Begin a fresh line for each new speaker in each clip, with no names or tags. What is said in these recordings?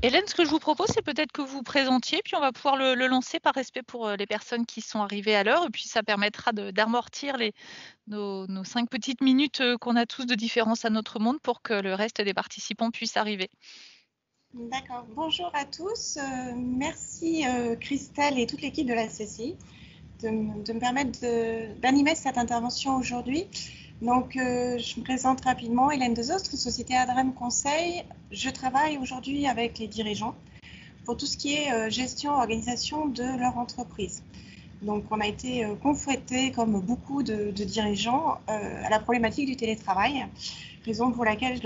Hélène, ce que je vous propose, c'est peut-être que vous vous présentiez, puis on va pouvoir le lancer par respect pour les personnes qui sont arrivées à l'heure, et puis ça permettra d'amortir nos 5 petites minutes qu'on a tous de différence à notre monde pour que le reste des participants puissent arriver.
D'accord. Bonjour à tous. Merci Christelle et toute l'équipe de la CCI de me permettre d'animer cette intervention aujourd'hui. Donc, je me présente rapidement. Hélène Dezostre, société Adrem Conseil. Je travaille aujourd'hui avec les dirigeants pour tout ce qui est gestion, organisation de leur entreprise. Donc, on a été confrontés, comme beaucoup de dirigeants, à la problématique du télétravail, raison pour laquelle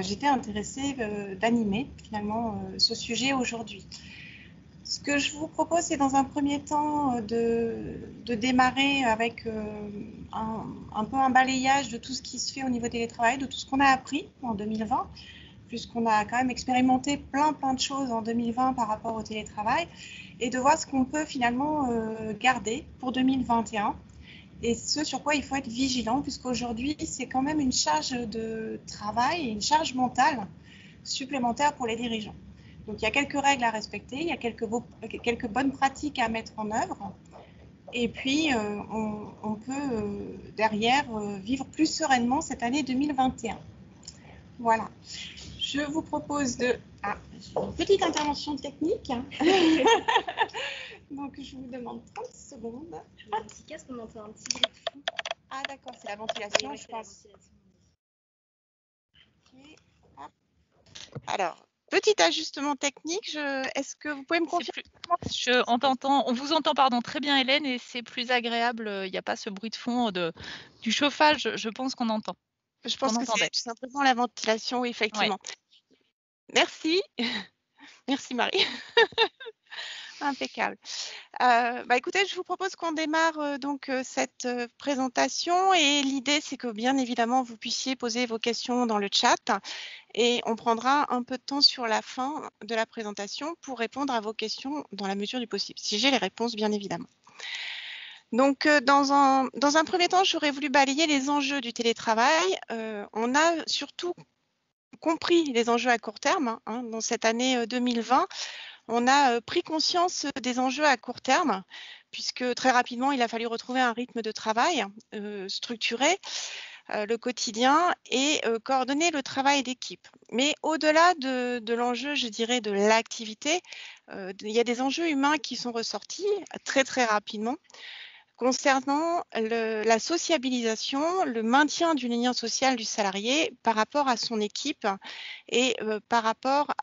j'étais intéressée d'animer finalement ce sujet aujourd'hui. Ce que je vous propose, c'est dans un premier temps de démarrer avec un peu un balayage de tout ce qui se fait au niveau télétravail, de tout ce qu'on a appris en 2020, puisqu'on a quand même expérimenté plein de choses en 2020 par rapport au télétravail, et de voir ce qu'on peut finalement garder pour 2021, et ce sur quoi il faut être vigilant, puisqu'aujourd'hui, c'est quand même une charge de travail et une charge mentale supplémentaire pour les dirigeants. Donc il y a quelques règles à respecter, il y a quelques bonnes pratiques à mettre en œuvre, et puis on peut derrière vivre plus sereinement cette année 2021. Voilà. Je vous propose de... Ah, j'ai une petite intervention technique. Donc je vous demande 30 secondes.
Je mets un petit casque, on entend un petit bruit de fond.
Ah d'accord, c'est la ventilation,
Oui,
je pense.
Okay.
Alors, petit ajustement technique, est-ce que vous pouvez me confirmer?
On vous entend pardon, très bien Hélène, et c'est plus agréable, il n'y a pas ce bruit de fond du chauffage, je pense qu'on entend.
Je pense que c'est tout simplement la ventilation, oui, effectivement. Ouais. Merci. Merci Marie. Impeccable. Écoutez, je vous propose qu'on démarre donc cette présentation, et l'idée c'est que bien évidemment vous puissiez poser vos questions dans le chat, et on prendra un peu de temps sur la fin de la présentation pour répondre à vos questions dans la mesure du possible, si j'ai les réponses bien évidemment. Donc dans un premier temps, j'aurais voulu balayer les enjeux du télétravail. On a surtout compris les enjeux à court terme dans cette année 2020. On a pris conscience des enjeux à court terme, puisque très rapidement, il a fallu retrouver un rythme de travail structuré, le quotidien, et coordonner le travail d'équipe. Mais au-delà de l'enjeu, je dirais, de l'activité, il y a des enjeux humains qui sont ressortis très rapidement concernant la sociabilisation, le maintien du lien social du salarié par rapport à son équipe et par rapport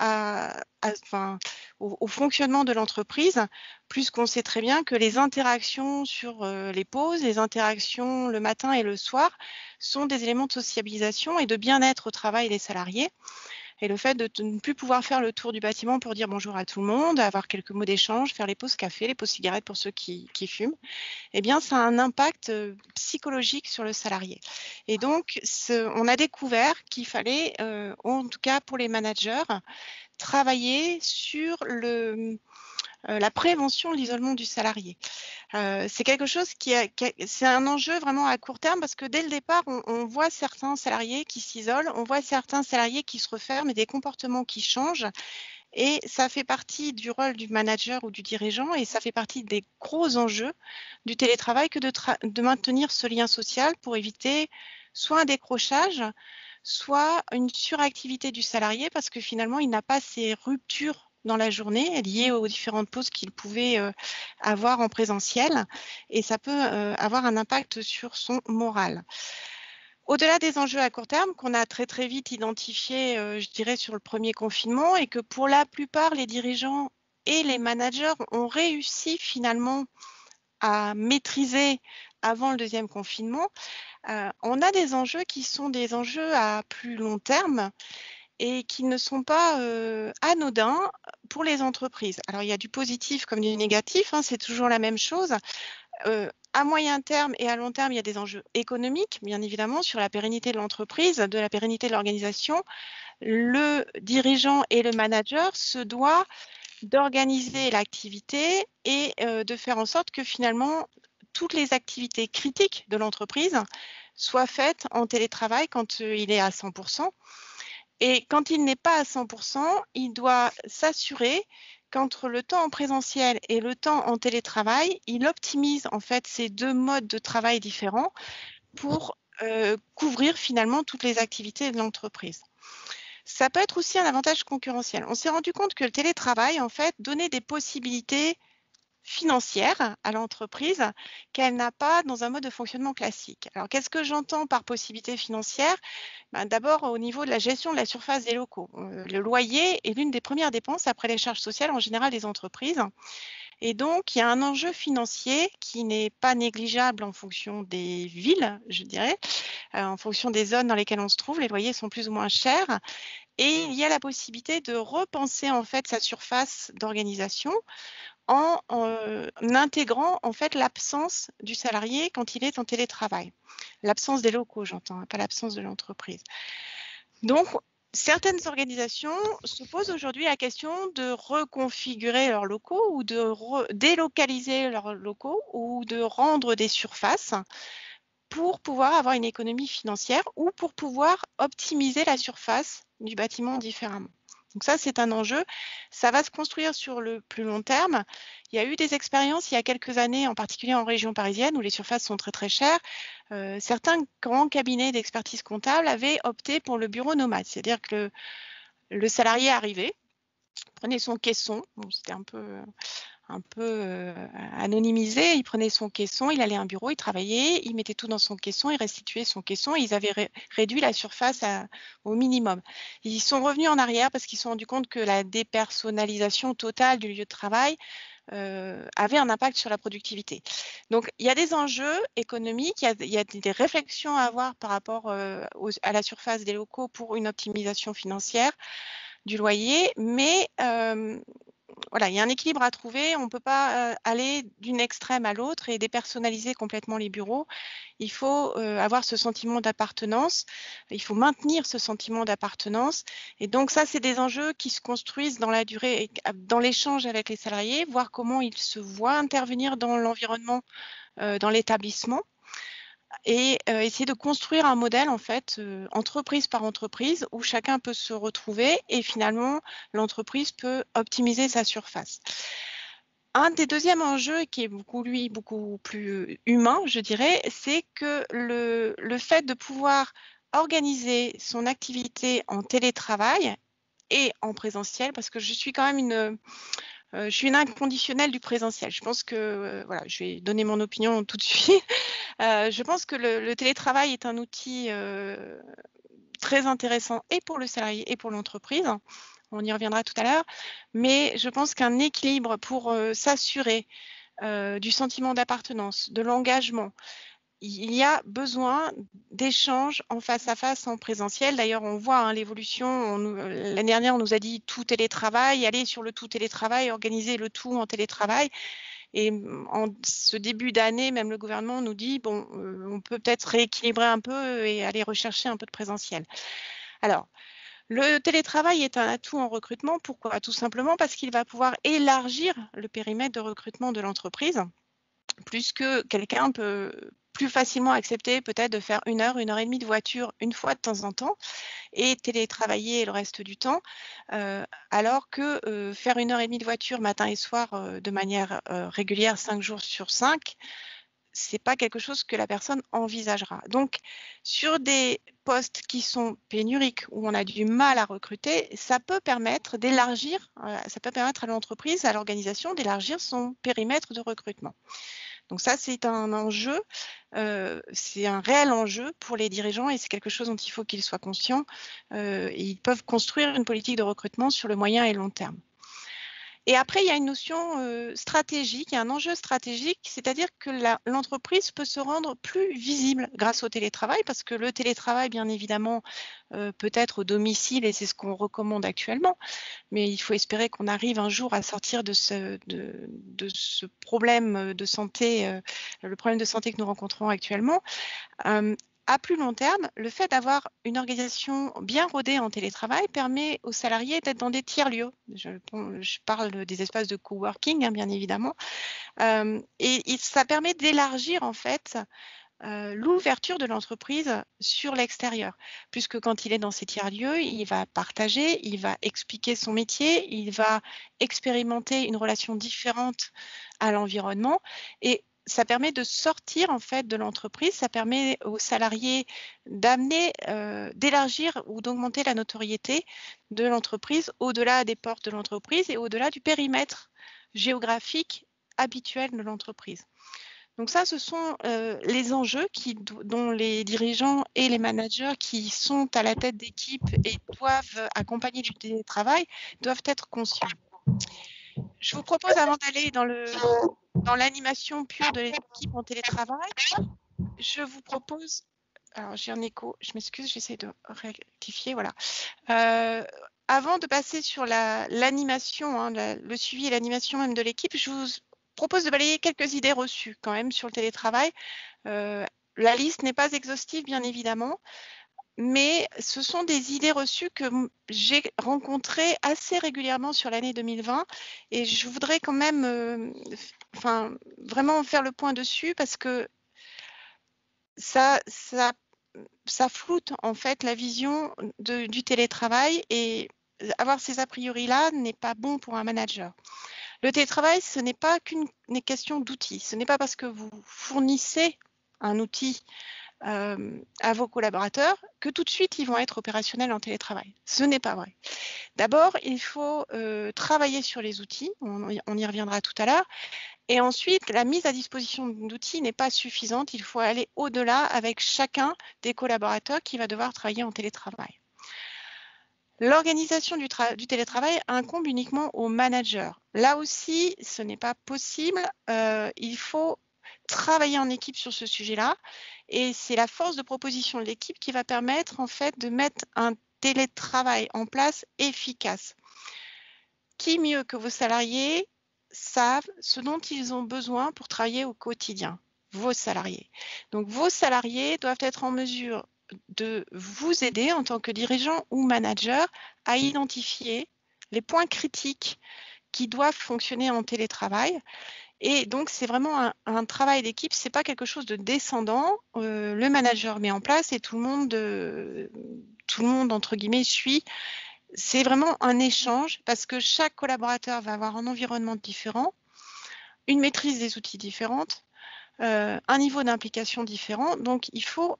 au fonctionnement de l'entreprise, puisqu'on sait très bien que les interactions sur les pauses, les interactions le matin et le soir sont des éléments de sociabilisation et de bien-être au travail des salariés. Et le fait de ne plus pouvoir faire le tour du bâtiment pour dire bonjour à tout le monde, avoir quelques mots d'échange, faire les pauses café, les pauses cigarettes pour ceux qui fument, eh bien, ça a un impact psychologique sur le salarié. Et donc, on a découvert qu'il fallait, en tout cas pour les managers, travailler sur la prévention de l'isolement du salarié. C'est quelque chose c'est un enjeu vraiment à court terme, parce que dès le départ, on voit certains salariés qui s'isolent, on voit certains salariés qui se referment et des comportements qui changent. Et ça fait partie du rôle du manager ou du dirigeant, et ça fait partie des gros enjeux du télétravail que de maintenir ce lien social pour éviter soit un décrochage, soit une suractivité du salarié, parce que finalement, il n'a pas ces ruptures dans la journée liées aux différentes pauses qu'il pouvait avoir en présentiel, et ça peut avoir un impact sur son moral. Au-delà des enjeux à court terme qu'on a très vite identifiés, je dirais, sur le premier confinement, et que pour la plupart, les dirigeants et les managers ont réussi finalement à maîtriser avant le deuxième confinement, on a des enjeux qui sont des enjeux à plus long terme et qui ne sont pas anodins pour les entreprises. Alors, il y a du positif comme du négatif, c'est toujours la même chose. À moyen terme et à long terme, il y a des enjeux économiques, bien évidemment, sur la pérennité de l'entreprise, de la pérennité de l'organisation. Le dirigeant et le manager se doivent d'organiser l'activité et de faire en sorte que finalement, toutes les activités critiques de l'entreprise soient faites en télétravail quand il est à 100%. Et quand il n'est pas à 100%, il doit s'assurer qu'entre le temps en présentiel et le temps en télétravail, il optimise en fait ces deux modes de travail différents pour couvrir finalement toutes les activités de l'entreprise. Ça peut être aussi un avantage concurrentiel. On s'est rendu compte que le télétravail, en fait, donnait des possibilités financière à l'entreprise qu'elle n'a pas dans un mode de fonctionnement classique. Alors, qu'est-ce que j'entends par possibilité financière? D'abord, au niveau de la gestion de la surface des locaux. Le loyer est l'une des premières dépenses après les charges sociales en général des entreprises. Et donc, il y a un enjeu financier qui n'est pas négligeable en fonction des villes, je dirais, en fonction des zones dans lesquelles on se trouve. Les loyers sont plus ou moins chers. Et il y a la possibilité de repenser en fait sa surface d'organisation en intégrant en fait l'absence du salarié quand il est en télétravail. L'absence des locaux, j'entends, pas l'absence de l'entreprise. Donc, certaines organisations se posent aujourd'hui la question de reconfigurer leurs locaux ou de délocaliser leurs locaux ou de rendre des surfaces pour pouvoir avoir une économie financière ou pour pouvoir optimiser la surface du bâtiment différemment. Donc ça, c'est un enjeu. Ça va se construire sur le plus long terme. Il y a eu des expériences il y a quelques années, en particulier en région parisienne, où les surfaces sont très très chères. Certains grands cabinets d'expertise comptable avaient opté pour le bureau nomade, c'est-à-dire que le salarié arrivait, prenait son caisson, bon, c'était un peu anonymisé, il prenait son caisson, il allait à un bureau, il travaillait, il mettait tout dans son caisson, il restituait son caisson et ils avaient réduit la surface au minimum. Ils sont revenus en arrière parce qu'ils se sont rendus compte que la dépersonnalisation totale du lieu de travail avait un impact sur la productivité. Donc, il y a des enjeux économiques, il y a des réflexions à avoir par rapport à la surface des locaux pour une optimisation financière du loyer, mais voilà, il y a un équilibre à trouver. On ne peut pas aller d'une extrême à l'autre et dépersonnaliser complètement les bureaux. Il faut avoir ce sentiment d'appartenance. Il faut maintenir ce sentiment d'appartenance. Et donc ça, c'est des enjeux qui se construisent dans la durée, dans l'échange avec les salariés, voir comment ils se voient intervenir dans l'environnement, dans l'établissement. Et essayer de construire un modèle en fait entreprise par entreprise où chacun peut se retrouver et finalement l'entreprise peut optimiser sa surface. Un des deuxièmes enjeux qui est beaucoup plus humain, je dirais, c'est que le fait de pouvoir organiser son activité en télétravail et en présentiel, parce que je suis quand même je suis une inconditionnelle du présentiel. Je pense que, voilà, je vais donner mon opinion tout de suite. Je pense que le télétravail est un outil très intéressant et pour le salarié et pour l'entreprise. On y reviendra tout à l'heure. Mais je pense qu'un équilibre pour s'assurer du sentiment d'appartenance, de l'engagement, il y a besoin d'échanges en face à face en présentiel. D'ailleurs, on voit l'évolution. L'année dernière, on nous a dit tout télétravail, aller sur le tout télétravail, organiser le tout en télétravail. Et en ce début d'année, même le gouvernement nous dit, bon, on peut peut-être rééquilibrer un peu et aller rechercher un peu de présentiel. Alors, le télétravail est un atout en recrutement. Pourquoi? Tout simplement parce qu'il va pouvoir élargir le périmètre de recrutement de l'entreprise, plus que quelqu'un peut plus facilement accepter peut-être de faire 1 heure, 1 heure et demie de voiture une fois de temps en temps et télétravailler le reste du temps, alors que faire 1 heure et demie de voiture matin et soir de manière régulière 5 jours sur 5, c'est pas quelque chose que la personne envisagera. Donc, sur des postes qui sont pénuriques, où on a du mal à recruter, ça peut permettre d'élargir, ça peut permettre à l'entreprise, à l'organisation d'élargir son périmètre de recrutement. Donc ça, c'est un enjeu, c'est un réel enjeu pour les dirigeants et c'est quelque chose dont il faut qu'ils soient conscients. Ils peuvent construire une politique de recrutement sur le moyen et long terme. Et après, il y a une notion stratégique, il y a un enjeu stratégique, c'est-à-dire que l'entreprise peut se rendre plus visible grâce au télétravail, parce que le télétravail, bien évidemment, peut être au domicile et c'est ce qu'on recommande actuellement, mais il faut espérer qu'on arrive un jour à sortir de ce problème de santé, le problème de santé que nous rencontrons actuellement. À plus long terme, le fait d'avoir une organisation bien rodée en télétravail permet aux salariés d'être dans des tiers-lieux. Je parle des espaces de coworking, bien évidemment. Et ça permet d'élargir en fait l'ouverture de l'entreprise sur l'extérieur, puisque quand il est dans ces tiers-lieux, il va partager, il va expliquer son métier, il va expérimenter une relation différente à l'environnement et ça permet de sortir en fait de l'entreprise, ça permet aux salariés d'amener, d'élargir ou d'augmenter la notoriété de l'entreprise au-delà des portes de l'entreprise et au-delà du périmètre géographique habituel de l'entreprise. Donc ça, ce sont les enjeux dont les dirigeants et les managers qui sont à la tête d'équipe et doivent accompagner du télétravail doivent être conscients. Je vous propose, avant d'aller dans l'animation pure de l'équipe en télétravail, je vous propose, alors j'ai un écho, je m'excuse, j'essaie de rectifier, voilà. Avant de passer sur l'animation, hein, le suivi et l'animation même de l'équipe, je vous propose de balayer quelques idées reçues quand même sur le télétravail. La liste n'est pas exhaustive, bien évidemment, mais ce sont des idées reçues que j'ai rencontrées assez régulièrement sur l'année 2020 et je voudrais quand même vraiment faire le point dessus parce que ça floute en fait la vision du télétravail et avoir ces a priori-là n'est pas bon pour un manager. Le télétravail, ce n'est pas qu'une question d'outils. Ce n'est pas parce que vous fournissez un outil à vos collaborateurs que tout de suite ils vont être opérationnels en télétravail. Ce n'est pas vrai. D'abord, il faut travailler sur les outils, on y reviendra tout à l'heure, et ensuite la mise à disposition d'outils n'est pas suffisante, il faut aller au-delà avec chacun des collaborateurs qui va devoir travailler en télétravail. L'organisation du télétravail incombe uniquement aux managers. Là aussi, ce n'est pas possible. Il faut travailler en équipe sur ce sujet-là. Et c'est la force de proposition de l'équipe qui va permettre en fait de mettre un télétravail en place efficace. Qui mieux que vos salariés savent ce dont ils ont besoin pour travailler au quotidien? Vos salariés. Donc vos salariés doivent être en mesure de vous aider en tant que dirigeant ou manager à identifier les points critiques qui doivent fonctionner en télétravail. Et donc, c'est vraiment un travail d'équipe, c'est pas quelque chose de descendant. Le manager met en place et tout le monde entre guillemets suit. C'est vraiment un échange parce que chaque collaborateur va avoir un environnement différent, une maîtrise des outils différente, un niveau d'implication différent. Donc, il faut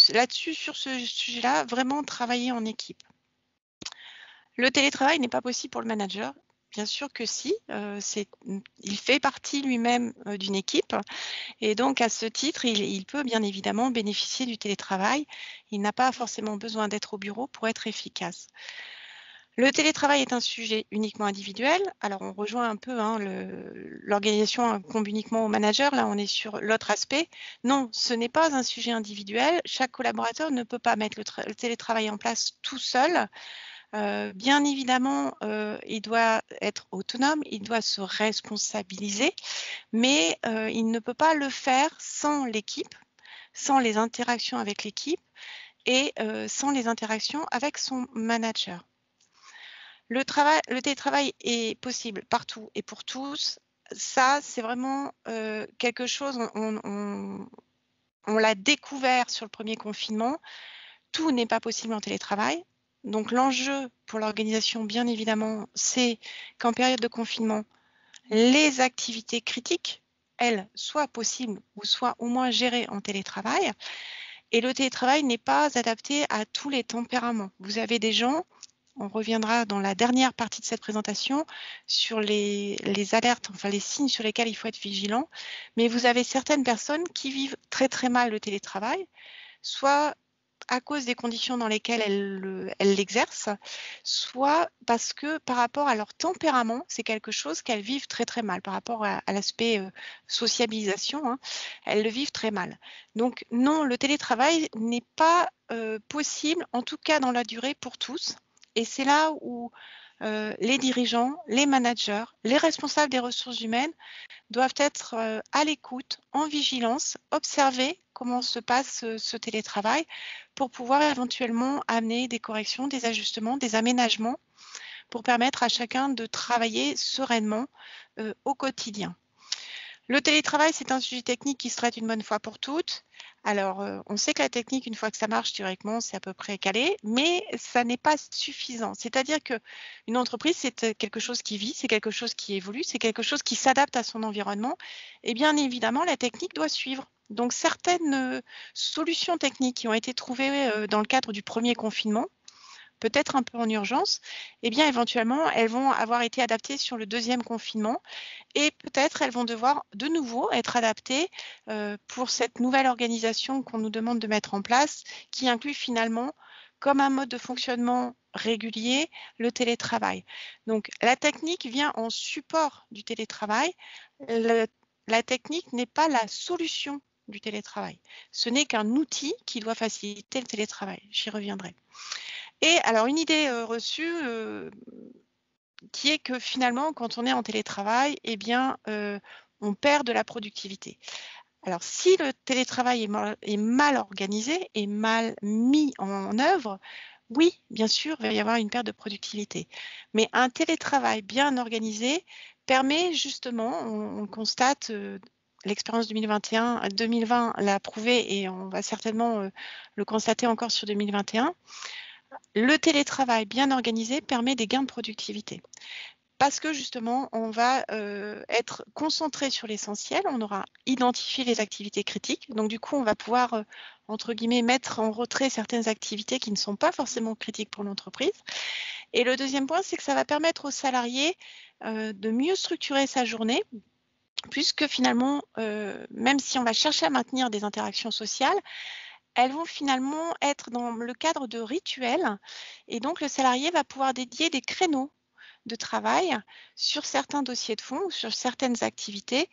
là-dessus, sur ce sujet-là, vraiment travailler en équipe. Le télétravail n'est pas possible pour le manager. Bien sûr que si, il fait partie lui-même d'une équipe et donc à ce titre, il peut bien évidemment bénéficier du télétravail. Il n'a pas forcément besoin d'être au bureau pour être efficace. Le télétravail est un sujet uniquement individuel. Alors, on rejoint un peu hein, l'organisation incombe uniquement au manager. Là, on est sur l'autre aspect. Non, ce n'est pas un sujet individuel. Chaque collaborateur ne peut pas mettre le télétravail en place tout seul. Bien évidemment, il doit être autonome, il doit se responsabiliser, mais il ne peut pas le faire sans l'équipe, sans les interactions avec l'équipe et sans les interactions avec son manager. Le télétravail est possible partout et pour tous. Ça, c'est vraiment quelque chose, on l'a découvert sur le premier confinement. Tout n'est pas possible en télétravail. Donc l'enjeu pour l'organisation, bien évidemment, c'est qu'en période de confinement, les activités critiques, elles, soient possibles ou soient au moins gérées en télétravail. Et le télétravail n'est pas adapté à tous les tempéraments. Vous avez des gens, on reviendra dans la dernière partie de cette présentation, sur les alertes, enfin les signes sur lesquels il faut être vigilant, mais vous avez certaines personnes qui vivent très très mal le télétravail, soit à cause des conditions dans lesquelles elles l'exercent, soit parce que par rapport à leur tempérament, c'est quelque chose qu'elles vivent très très mal. Par rapport à l'aspect sociabilisation, hein, elles le vivent très mal. Donc non, le télétravail n'est pas possible, en tout cas dans la durée pour tous. Et c'est là où les dirigeants, les managers, les responsables des ressources humaines doivent être à l'écoute, en vigilance, observer comment se passe ce télétravail pour pouvoir éventuellement amener des corrections, des ajustements, des aménagements pour permettre à chacun de travailler sereinement au quotidien. Le télétravail, c'est un sujet technique qui se traite une bonne fois pour toutes. Alors, on sait que la technique, une fois que ça marche, théoriquement, c'est à peu près calé, mais ça n'est pas suffisant. C'est-à-dire qu'une entreprise, c'est quelque chose qui vit, c'est quelque chose qui évolue, c'est quelque chose qui s'adapte à son environnement. Et bien évidemment, la technique doit suivre. Donc, certaines solutions techniques qui ont été trouvées dans le cadre du premier confinement, peut-être un peu en urgence, eh bien éventuellement, elles vont avoir été adaptées sur le deuxième confinement et peut-être elles vont devoir de nouveau être adaptées pour cette nouvelle organisation qu'on nous demande de mettre en place, qui inclut finalement, comme un mode de fonctionnement régulier, le télétravail. Donc la technique vient en support du télétravail. La technique n'est pas la solution du télétravail. Ce n'est qu'un outil qui doit faciliter le télétravail. J'y reviendrai. Et alors, une idée reçue qui est que finalement, quand on est en télétravail, eh bien, on perd de la productivité. Alors, si le télétravail est mal organisé et mal mis en œuvre, oui, bien sûr, il va y avoir une perte de productivité. Mais un télétravail bien organisé permet justement, on constate, l'expérience 2020 l'a prouvé et on va certainement le constater encore sur 2021, le télétravail bien organisé permet des gains de productivité. Parce que justement, on va être concentré sur l'essentiel, on aura identifié les activités critiques, donc du coup, on va pouvoir, entre guillemets, mettre en retrait certaines activités qui ne sont pas forcément critiques pour l'entreprise. Et le deuxième point, c'est que ça va permettre aux salariés de mieux structurer sa journée, puisque finalement, même si on va chercher à maintenir des interactions sociales, elles vont finalement être dans le cadre de rituels et donc le salarié va pouvoir dédier des créneaux de travail sur certains dossiers de fond ou sur certaines activités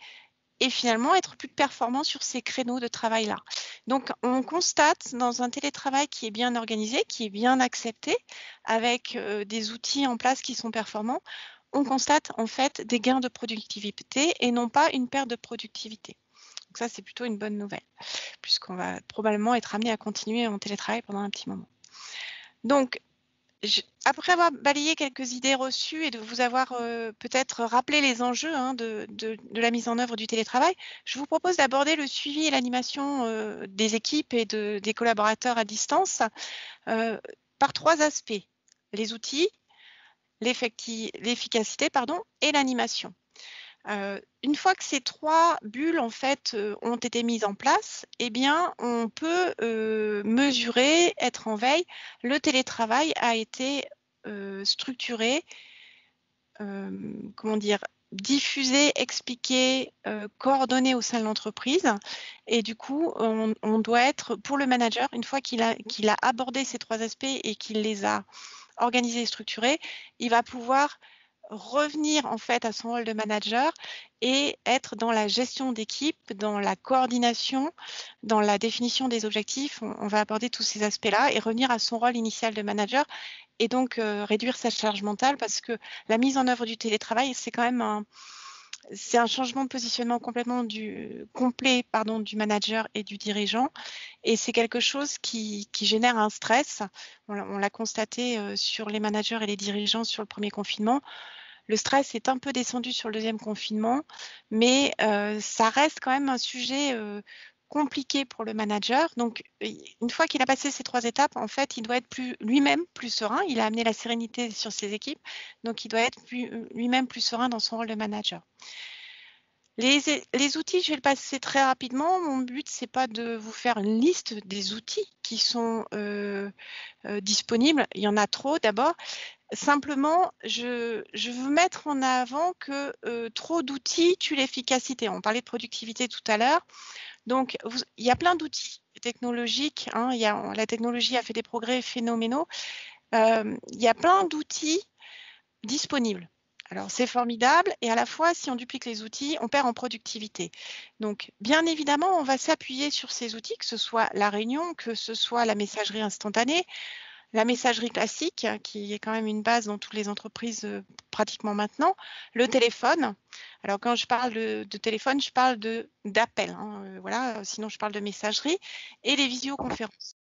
et finalement être plus performant sur ces créneaux de travail-là. Donc, on constate dans un télétravail qui est bien organisé, qui est bien accepté, avec des outils en place qui sont performants, on constate en fait des gains de productivité et non pas une perte de productivité. Donc ça, c'est plutôt une bonne nouvelle, puisqu'on va probablement être amené à continuer en télétravail pendant un petit moment. Donc, après avoir balayé quelques idées reçues et de vous avoir peut-être rappelé les enjeux de la mise en œuvre du télétravail, je vous propose d'aborder le suivi et l'animation des équipes et des collaborateurs à distance par trois aspects: les outils, l'efficacité et l'animation. Une fois que ces trois bulles en fait ont été mises en place, eh bien, on peut mesurer, être en veille. Le télétravail a été structuré, comment dire, diffusé, expliqué, coordonné au sein de l'entreprise. Et du coup, on doit être, pour le manager, une fois qu'il a abordé ces trois aspects et qu'il les a organisés et structurés, il va pouvoir revenir en fait à son rôle de manager et être dans la gestion d'équipe, dans la coordination, dans la définition des objectifs. On va aborder tous ces aspects-là et revenir à son rôle initial de manager et donc réduire sa charge mentale, parce que la mise en œuvre du télétravail, c'est quand même un changement de positionnement complètement complet du manager et du dirigeant, et c'est quelque chose qui génère un stress. On l'a constaté sur les managers et les dirigeants sur le premier confinement. Le stress est un peu descendu sur le deuxième confinement, mais ça reste quand même un sujet compliqué pour le manager. Donc, une fois qu'il a passé ces trois étapes, en fait, il doit être lui-même plus serein. Il a amené la sérénité sur ses équipes, donc il doit être lui-même plus serein dans son rôle de manager. Les outils, je vais le passer très rapidement. Mon but, c'est pas de vous faire une liste des outils qui sont disponibles. Il y en a trop d'abord. Simplement, je veux mettre en avant que trop d'outils tue l'efficacité. On parlait de productivité tout à l'heure. Donc, il y a plein d'outils technologiques. La technologie a fait des progrès phénoménaux. Il y a plein d'outils disponibles. Alors, c'est formidable, et à la fois, si on duplique les outils, on perd en productivité. Donc, bien évidemment, on va s'appuyer sur ces outils, que ce soit la réunion, que ce soit la messagerie instantanée, la messagerie classique, qui est quand même une base dans toutes les entreprises pratiquement maintenant, le téléphone. Alors, quand je parle de téléphone, je parle d'appel, voilà, sinon je parle de messagerie, et les visioconférences.